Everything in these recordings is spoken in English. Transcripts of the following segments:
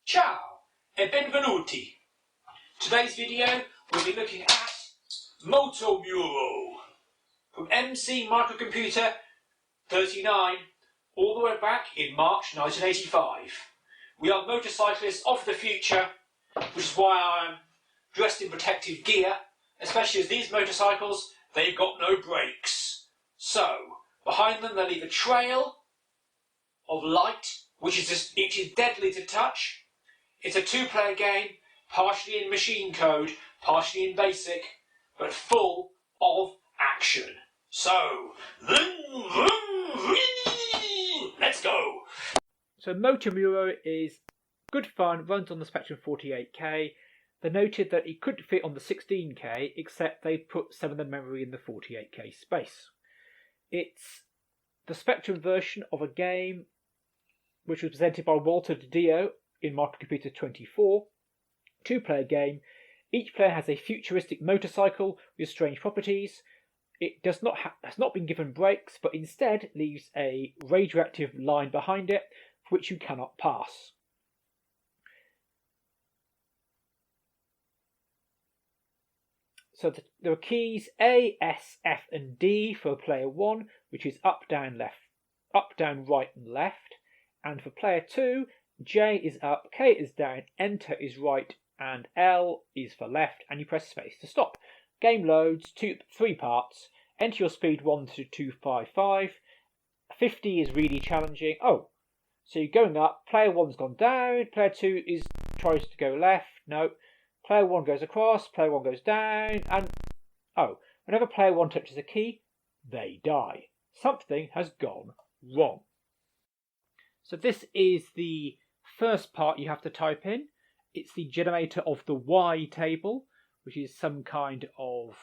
Ciao e benvenuti. Today's video we'll be looking at MotoMuro from MCMicrocomputer 39 all the way back in March 1985. We are motorcyclists of the future, which is why I'm dressed in protective gear, especially as these motorcycles, they've got no brakes. So, behind them they leave a trail of light, which is deadly to touch. It's a two-player game, partially in machine code, partially in basic, but full of action. So, let's go! So MotoMuro is good fun, runs on the Spectrum 48K. They noted that it could fit on the 16K, except they put some of the memory in the 48K space. It's the Spectrum version of a game which was presented by Roberto in Microcomputer 24. Two-player game. Each player has a futuristic motorcycle with strange properties. It has not been given brakes, but instead leaves a radioactive line behind it, which you cannot pass. So there are keys A, S, F and D for player 1, which is up, down, left, up, down, right and left. And for player 2, J is up, K is down, enter is right and L is for left, and you press space to stop. Game loads, 3 parts. Enter your speed 1 to 255. 50 is really challenging. Oh, so you're going up, player 1's gone down, player 2 tries to go left, no. Player 1 goes across, player 1 goes down, and oh, whenever player 1 touches a key, they die. Something has gone wrong. So this is the first part you have to type in. It's the generator of the Y table, which is some kind of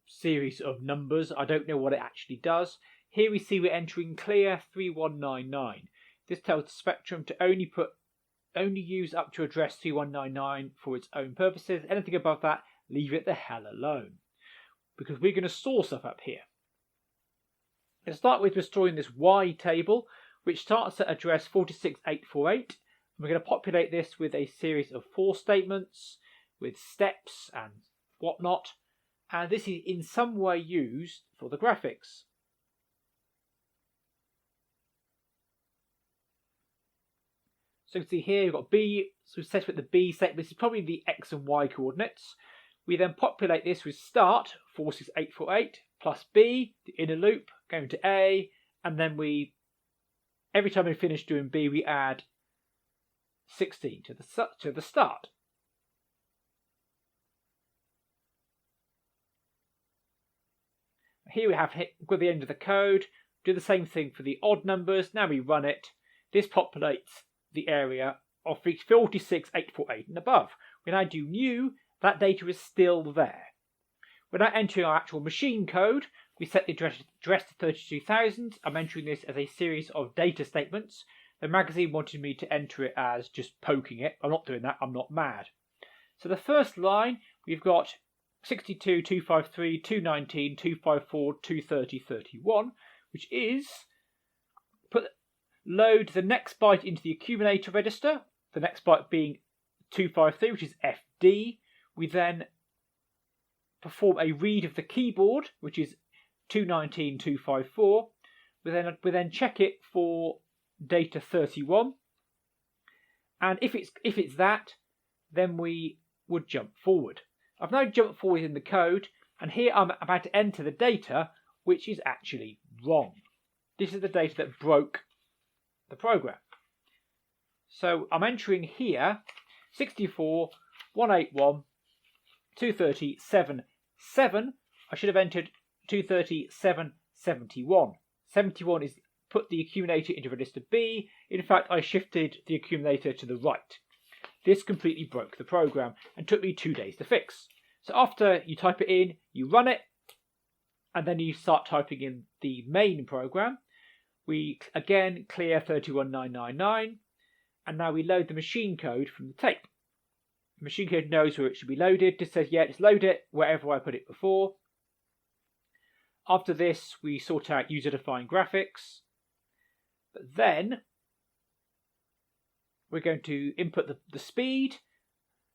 series of numbers. I don't know what it actually does. Here we see we're entering clear 3199. This tells the Spectrum to only use up to address 3199 for its own purposes. Anything above that, leave it the hell alone, because we're going to store stuff up here. Let's start with restoring this Y table, which starts at address 46848. We're going to populate this with a series of 4 statements with steps and whatnot, and this is in some way used for the graphics. So you can see here you've got B, so we've set up the B statement. This is probably the X and Y coordinates. We then populate this with start 46848 plus B, the inner loop, going to A, and then every time we finish doing B, we add 16 to the start. Here we have got the end of the code. Do the same thing for the odd numbers. Now we run it. This populates the area of 46848 and above. When I do new, that data is still there. When I enter our actual machine code, we set the address to 32,000. I'm entering this as a series of data statements. The magazine wanted me to enter it as just poking it. I'm not doing that, I'm not mad. So the first line, we've got 62, 253, 219, 254, 230, 31, which is load the next byte into the accumulator register, the next byte being 253, which is FD. We then perform a read of the keyboard, which is 219, 254. We then check it for data 31, and if it's that, then we would jump forward. I've now jumped forward in the code, and here I'm about to enter the data which is actually wrong. This is the data that broke the program. So I'm entering here 64, 181, 237, 7. I should have entered 237, 71. 71 is put the accumulator into register B. In fact, I shifted the accumulator to the right. This completely broke the program and took me 2 days to fix. So after you type it in, you run it, and then you start typing in the main program. We again clear 31999, and now we load the machine code from the tape. The machine code knows where it should be loaded. Just says, yeah, just load it wherever I put it before. After this, we sort out user-defined graphics. But then we're going to input the speed.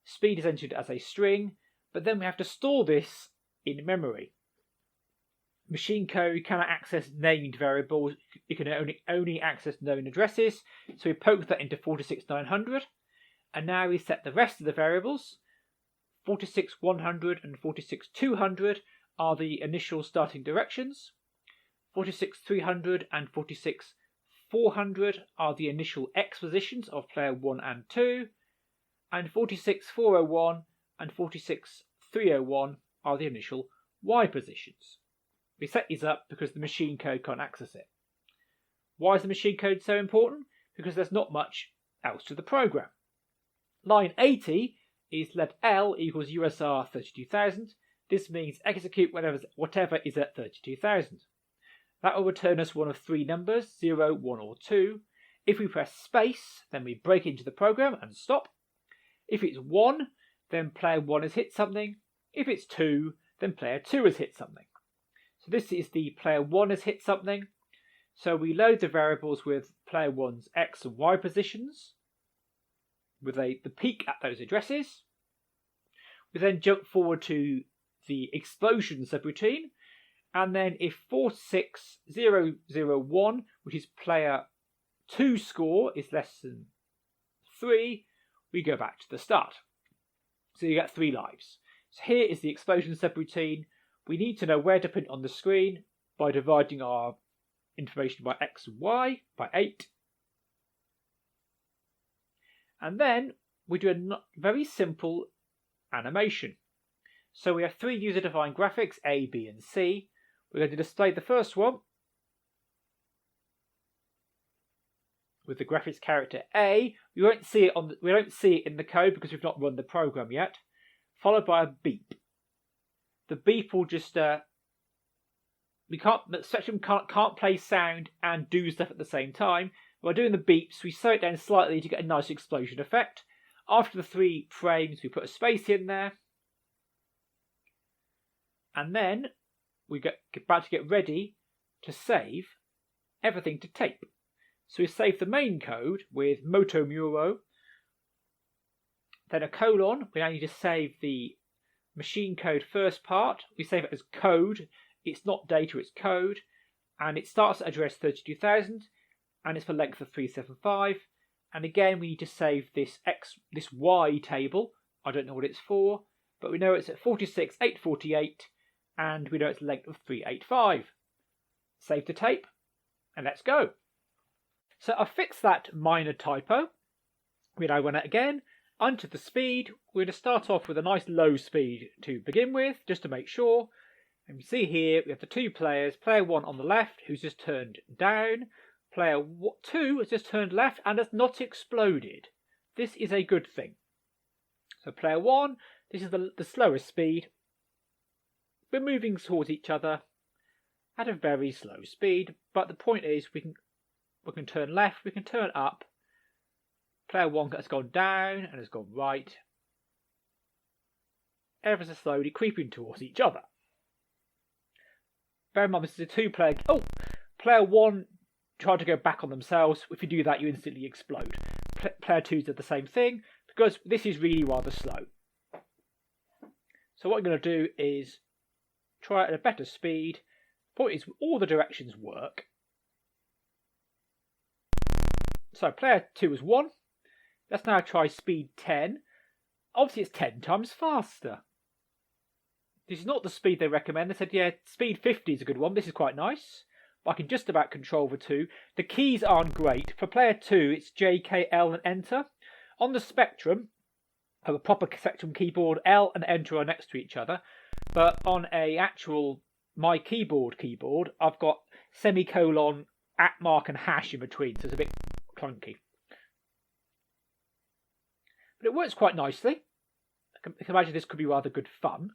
Speed is entered as a string, but then we have to store this in memory. Machine code cannot access named variables, it can only access known addresses, so we poke that into 46900, and now we set the rest of the variables. 46100 and 46200 are the initial starting directions. 46300 and 46400 are the initial X positions of player 1 and 2, and 46401 and 46301 are the initial Y positions. We set these up because the machine code can't access it. Why is the machine code so important? Because there's not much else to the program. Line 80 is let L equals USR 32,000. This means execute whatever is at 32,000. That will return us one of three numbers, 0, 1 or 2. If we press space, then we break into the program and stop. If it's 1, then player 1 has hit something. If it's 2, then player 2 has hit something. So this is the player 1 has hit something. So we load the variables with player 1's X and Y positions, with the peak at those addresses. We then jump forward to the explosion subroutine, and then if 46001, which is player 2's score, is less than 3, we go back to the start. So you get 3 lives. So here is the explosion subroutine. We need to know where to put it on the screen by dividing our information by X and Y by 8. And then we do a very simple animation. So we have 3 user-defined graphics, A, B and C. We're going to display the first one with the graphics character A. We won't see it in the code because we've not run the program yet. Followed by a beep. The beep will just the Spectrum can't play sound and do stuff at the same time. By doing the beeps, we slow it down slightly to get a nice explosion effect. After the 3 frames, we put a space in there. And then we get about to get ready to save everything to tape. So we save the main code with MotoMuro, then a colon. We now need to save the machine code first part. We save it as code. It's not data, it's code. And it starts at address 32,000. And it's for length of 375. And again, we need to save this Y table. I don't know what it's for, but we know it's at 46,848, and we know it's length of 385. Save the tape, and let's go. So I fixed that minor typo. We now run it again. Onto the speed. We're going to start off with a nice low speed to begin with, just to make sure. And you see here, we have the 2 players. Player 1 on the left, who's just turned down. Player 2 has just turned left and has not exploded. This is a good thing. So player 1, this is the slowest speed. We're moving towards each other at a very slow speed, but the point is we can turn left, we can turn up. Player 1 has gone down and has gone right, ever so slowly creeping towards each other. Bear in mind this is a 2-player. Oh, player 1 tried to go back on themselves. If you do that, you instantly explode. Player 2 did the same thing because this is really rather slow. So what I'm going to do is try it at a better speed. Point is, all the directions work. So player 2 is 1. Let's now try speed 10. Obviously it's 10 times faster. This is not the speed they recommend. They said, yeah, speed 50 is a good one. This is quite nice. But I can just about control the 2. The keys aren't great. For player 2, it's J, K, L and Enter. On the Spectrum, a proper Spectrum keyboard, L and Enter are next to each other. But on a actual My Keyboard, I've got semicolon, @ mark and hash in between, so it's a bit clunky. But it works quite nicely. I can imagine this could be rather good fun.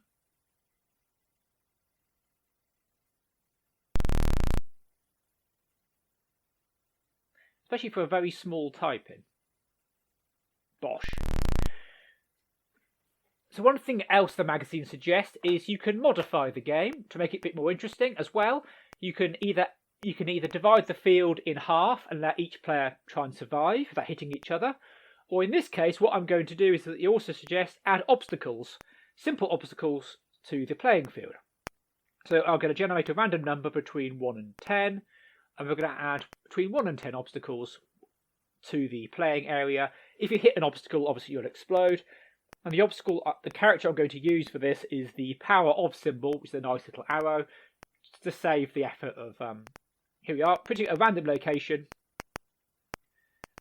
Especially for a very small typing. Bosh. So one thing else the magazine suggests is you can modify the game to make it a bit more interesting as well. You can either divide the field in half and let each player try and survive without hitting each other, Or in this case, what I'm going to do is that he also suggests add obstacles, simple obstacles to the playing field. So I'm going to generate a random number between 1 and 10, and we're going to add between 1 and 10 obstacles to the playing area. If you hit an obstacle, obviously you'll explode. And the obstacle, the character I'm going to use for this is the power of symbol, which is a nice little arrow, to save the effort of, here we are, putting a random location,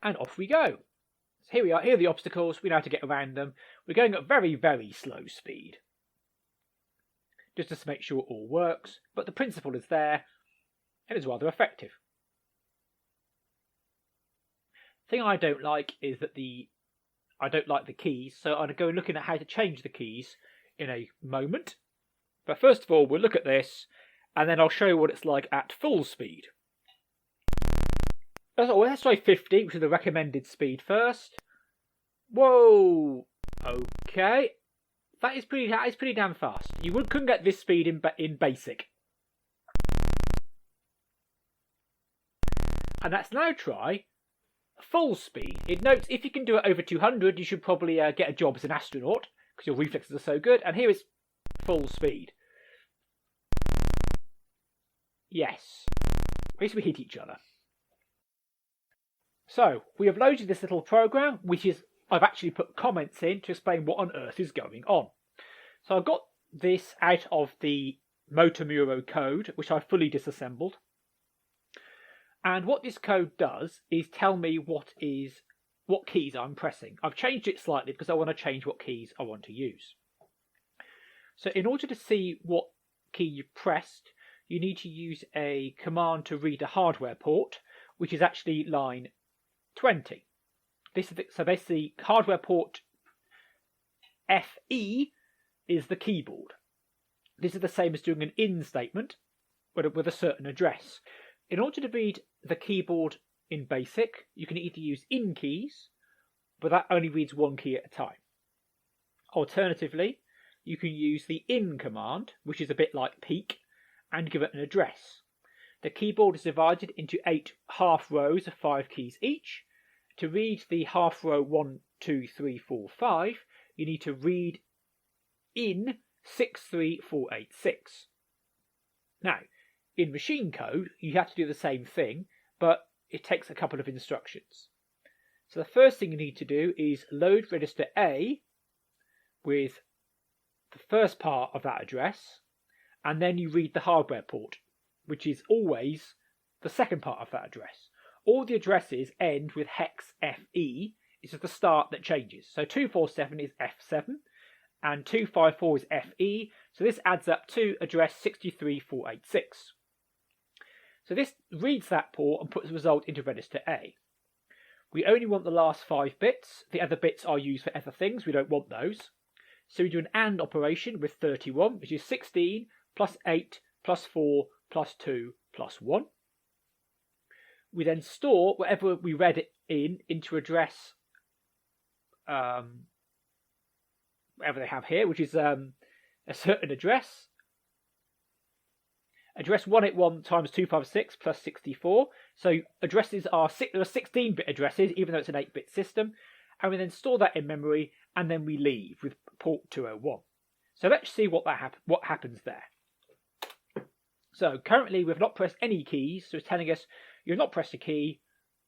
and off we go. So here we are, here are the obstacles, we know how to get around them. We're going at very, very slow speed, just to make sure it all works, but the principle is there, and it's rather effective. The thing I don't like is that I don't like the keys, so I'm going to go looking at how to change the keys in a moment. But first of all, we'll look at this, and then I'll show you what it's like at full speed. Let's try 50, which is the recommended speed first. Whoa! Okay. That is pretty damn fast. You couldn't get this speed in basic. And let's now try full speed. It notes if you can do it over 200, you should probably get a job as an astronaut, because your reflexes are so good. And here is full speed. Yes. At least we hit each other. So, we have loaded this little program, which is, I've actually put comments in to explain what on earth is going on. So I've got this out of the MotoMuro code, which I've fully disassembled. And what this code does is tell me what keys I'm pressing. I've changed it slightly because I want to change what keys I want to use. So in order to see what key you've pressed, you need to use a command to read a hardware port, which is actually line 20. So basically, hardware port FE is the keyboard. This is the same as doing an in statement, but with a certain address. In order to read the keyboard in BASIC, you can either use in keys, but that only reads one key at a time. Alternatively, you can use the in command, which is a bit like peek, and give it an address. The keyboard is divided into 8 half rows of 5 keys each. To read the half row 1, 2, 3, 4, 5, you need to read in 63486. Now, in machine code, you have to do the same thing, but it takes a couple of instructions. So the first thing you need to do is load register A with the first part of that address, and then you read the hardware port, which is always the second part of that address. All the addresses end with hex FE. It's just the start that changes. So 247 is F7 and 254 is FE. So this adds up to address 63486. So this reads that port and puts the result into register A. We only want the last 5 bits. The other bits are used for other things. We don't want those. So we do an AND operation with 31, which is 16 plus 8 plus 4 plus 2 plus 1. We then store whatever we read it into address, whatever they have here, which is a certain address. Address 181 times 256 plus 64. So addresses are there are 16-bit addresses, even though it's an 8-bit system. And we then store that in memory, and then we leave with port 201. So let's see what happens there. So currently we've not pressed any keys, so it's telling us you've not pressed a key,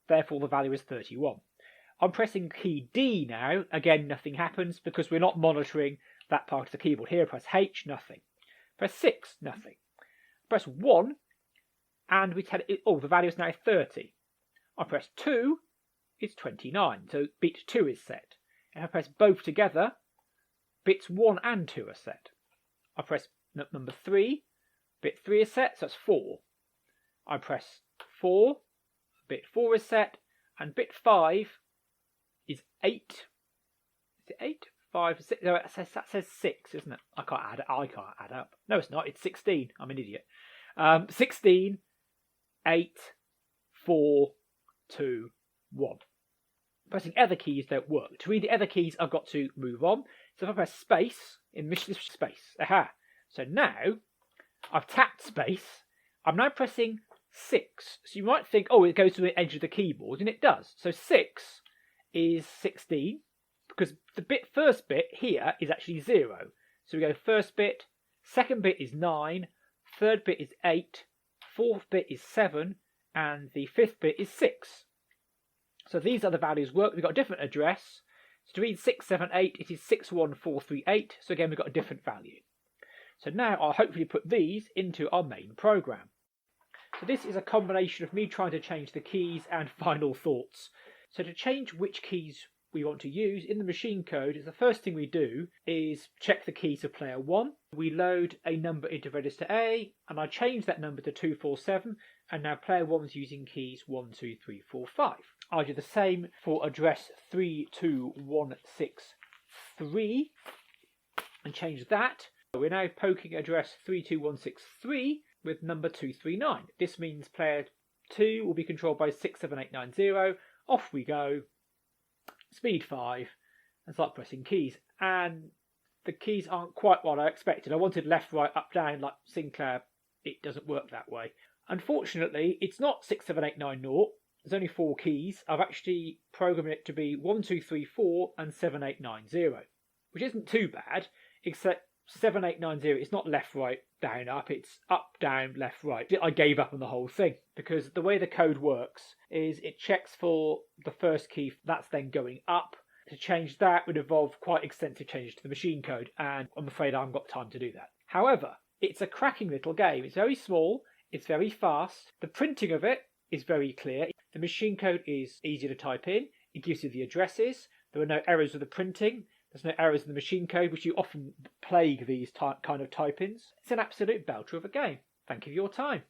therefore the value is 31. I'm pressing key D now. Again, nothing happens because we're not monitoring that part of the keyboard. Here I press H, nothing. Press 6, nothing. Press 1, and we tell it, oh, the value is now 30. I press 2, it's 29, so bit 2 is set. If I press both together, bits 1 and 2 are set. I press number 3, bit 3 is set, so that's 4. I press 4, bit 4 is set, and bit 5 is 8. Is it 8? 5, 6? No, that says 6, isn't it? I can't add up. No, it's not. It's 16. I'm an idiot. 16, 8, 4, 2, 1. Pressing other keys don't work. To read the other keys, I've got to move on. So if I press space, in mission space. Aha. So now, I've tapped space. I'm now pressing 6. So you might think, oh, it goes to the edge of the keyboard, and it does. So 6 is 16, because the first bit here is actually 0. So we go first bit, second bit is 9, third bit is 8, fourth bit is 7, and the fifth bit is 6. So these are the values work. We've got a different address. So to read 678, it is 61438. So again, we've got a different value. So now I'll hopefully put these into our main program. So this is a combination of me trying to change the keys and final thoughts. So to change which keys we want to use in the machine code, the first thing we do is check the keys of player 1. We load a number into register A, and I change that number to 247, and now player 1 is using keys 1, 2, 3, 4, 5. I'll do the same for address 32163 and change that. We're now poking address 32163 with number 239. This means player 2 will be controlled by 67890. Off we go. Speed 5, and start pressing keys. And the keys aren't quite what I expected. I wanted left, right, up, down like Sinclair. It doesn't work that way. Unfortunately, it's not 67890. There's only 4 keys. I've actually programmed it to be 1, 2, 3, 4 and 7890, which isn't too bad, except 7890, it's not left, right, down, up, it's up, down, left, right. I gave up on the whole thing because the way the code works is it checks for the first key, that's then going up. To change that would involve quite extensive changes to the machine code, and I'm afraid I haven't got time to do that. However, it's a cracking little game. It's very small, it's very fast, the printing of it is very clear, the machine code is easy to type in, it gives you the addresses, there are no errors with the printing, there's no errors in the machine code, which you often plague these kind of type-ins. It's an absolute belter of a game. Thank you for your time.